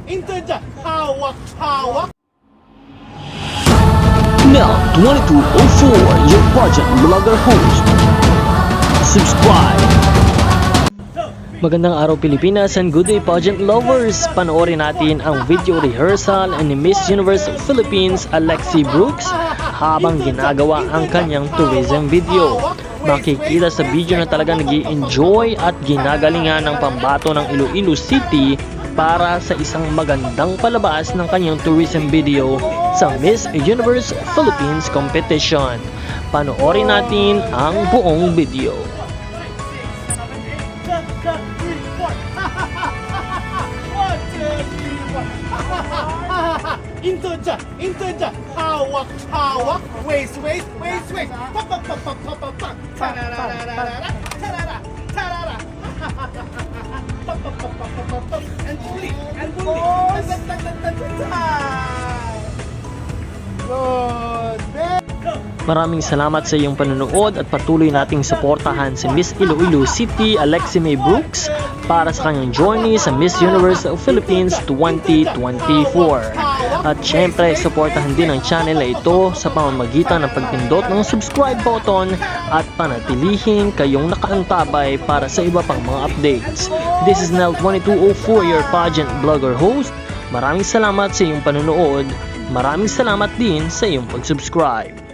Inter, hawak. Now 2204, your pageant vlogger host. Subscribe! Magandang araw Pilipinas and good day pageant lovers! Panoorin natin ang video rehearsal ni Miss Universe Philippines Alexi Brooks habang ginagawa ang kanyang tourism video. Makikita sa video na talaga nag-i-enjoy at ginagalingan ng pambato ng Iloilo City para sa isang magandang palabas ng kanyang tourism video sa Miss Universe Philippines competition. Panoorin natin ang buong video. Inter, hawak, waist, pop, tarara, and bully, Maraming salamat sa iyong panonood at patuloy nating suportahan si Miss Iloilo City Alexi May Brooks para sa kanyang journey sa Miss Universe Philippines 2024. At syempre, suportahan din ang channel na ito sa pamamagitan ng pagpindot ng subscribe button at panatilihin kayong nakaantabay para sa iba pang mga updates. This is Nel 2204, your pageant blogger host. Maraming salamat sa iyong panonood. Maraming salamat din sa iyong pag-subscribe.